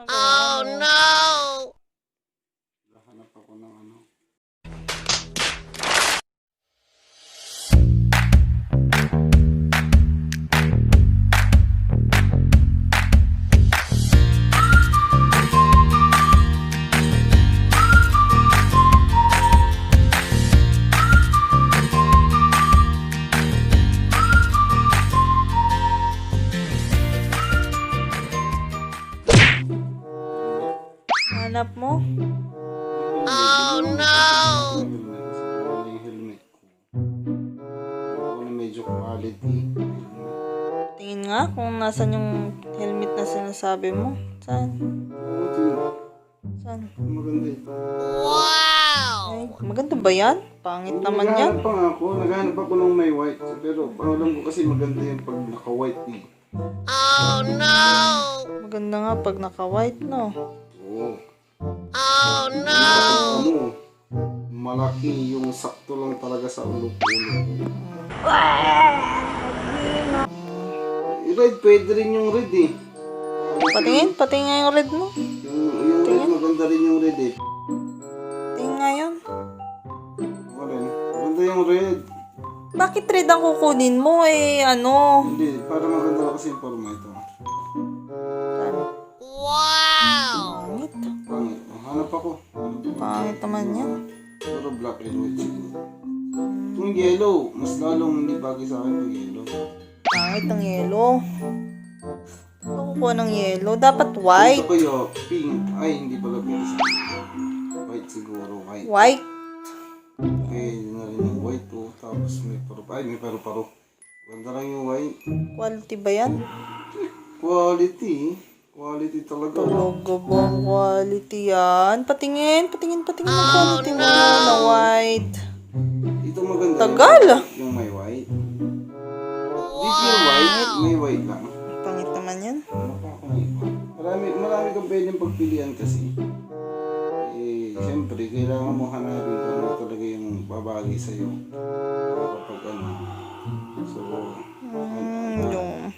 Oh no! Hanap ako ng ano. Hanap mo? Oh no! Yung helmet ko. Ako na medyo quality. Tingin nga kung nasan yung helmet na sinasabi mo. Saan? Oo, ito Saan? maganda ito. Wow! Ay, maganda ba yan? Pangit naman yan. Naghahanap pa nga ako. Naghahanap ako ng may white. Pero alam ko kasi maganda yung pag naka-white eh. Oh no! Maganda nga pag naka-white, no? Oo. Oh no! Ano, malaki yung sakto lang talaga sa ulo ko. Red, pwede rin yung red eh. Patingin nga yung red mo. Yung red, maganda rin yung red eh. Tingin nga yun. Ako rin. Maganda yung red. Bakit red ang kukunin mo eh, ano? Hindi, para maganda lang kasi yung forma ito. Saan? Wow! Pangit. Pangit. Hanap ako. Pangit naman yan. Pero black and white siguro. Yung yellow, mas lalong hindi bagay sa akin yung yellow. Pangit ang yellow. Ano kukuha ng yellow? Dapat white. Ito kayo, pink. Ay, hindi pala pink sa white siguro, white. White. Okay, yun na rin yung white oh. Tapos may paru. Ay, may paru-paro. Ganda lang yung white. Quality ba yan? Quality. Quality talaga. Talaga bang quality yan? Patingin ang quality mo na white. Ito maganda. Tagal. Yung may white. Dito yung white, may white lang. Pangit naman yan. Marami kang pwedeng pagpilian kasi. Eh, siyempre, kailangan mo hanapin kung ano talaga yung babagay sa'yo. Kapag ano. So, Yung...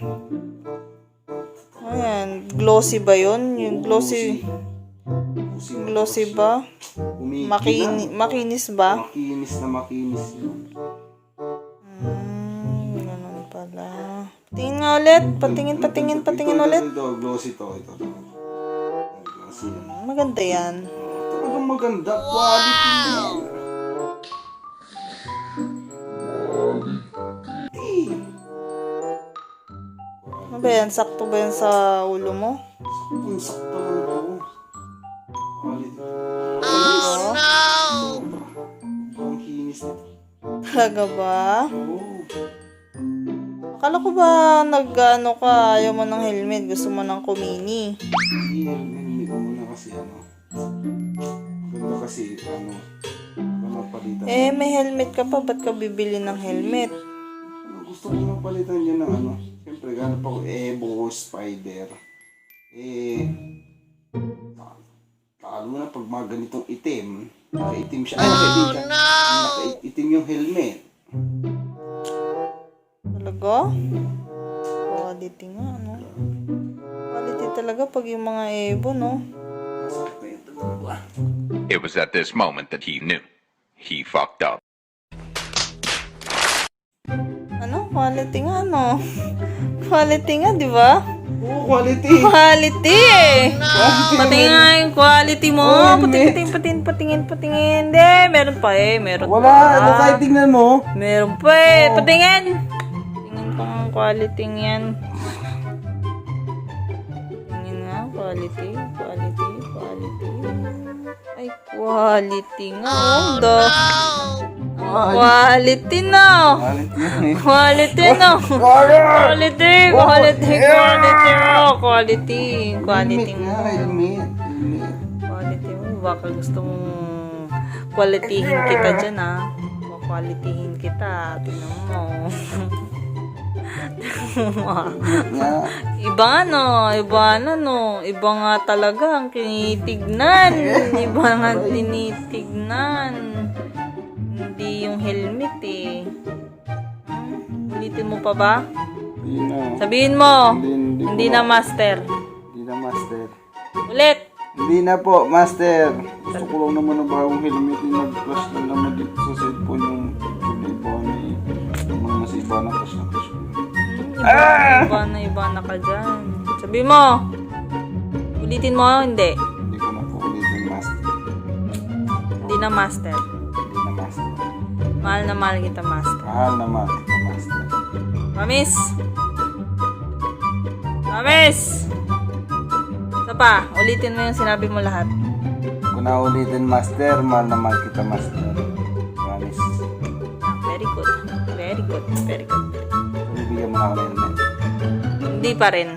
Ayan, glossy ba yun? Yung glossy ba? Makinis ba? Makinis na makinis yun. Ganun pala. Tingin nga ulit. Patingin ulit. Ito, glossy to. Ito. Glossy yan. Maganda yan. Talagang maganda. Quality yan. Ano ba yan? Sakto ba yan sa ulo mo? Ang sakto lang ito. Quality. Oh no! Ang kinis nito. Talaga ba? Oo. Akala ko ba nag-ano ka, ayaw mo ng helmet, gusto mo ng kumini. Hindi ko muna kasi ano. Maganda kasi ano. Mapalitan. May helmet ka pa, ba't ka bibili ng helmet? Gusto ko mapalitan yun ng ano. Siyempre, ganap ako Evo Spider. Lalo na pag mga ganitong itim. Nakaitim siya. Ay, nakaitim siya. Nakaitim yung helmet. Talaga? Quality nga, no? Quality talaga pag yung mga Evo, no? It was at this moment that he knew. He fucked up. Ano? Quality nga, no? Quality nga, di ba? Oo, quality. Quality eh! Quality. Patingin nga yung quality mo. Oh, Patingin. Hindi, meron pa eh. Meron Wala, pa. ano kahit tingnan mo. Meron pa eh. Patingin! Tingin pa ang quality yan. Tingin nga, quality. Ay, quality nga. Oh, quality na. Quality yan eh. Quality na. Quality. Quality mo. Helmet. Quality mo. Baka gusto mong qualityhin kita dyan, ha? Qualityhin kita. Tingnan mo. Iba nga talaga ang tinitignan. Hindi yung helmet eh. Ulitin mo pa ba? Hindi na. Sabihin mo. Hindi Hindi na master. Hindi na master. Ulit! Hindi na po, Master. Gusto ko lang naman ng bagong helmet yung nag-flash na naman dito sa cellphone yung iba na yung mga nasiba na crash na crash ko. Iba na ka dyan. Sabi mo! Ulitin mo, hindi. Hindi ko na po ulitin, Master. Hindi na master. Hindi na, Master. Mahal na mahal kita, master. Mahal naman ito, Master. Promise! Promise! Isa pa, ulitin mo yung sinabi mo lahat. Kung na ulitin, Master, mahal naman kita, Master. Promise. Very good. Very good. Very good. Bibigyan mo na ako ng helmet. Hindi pa rin.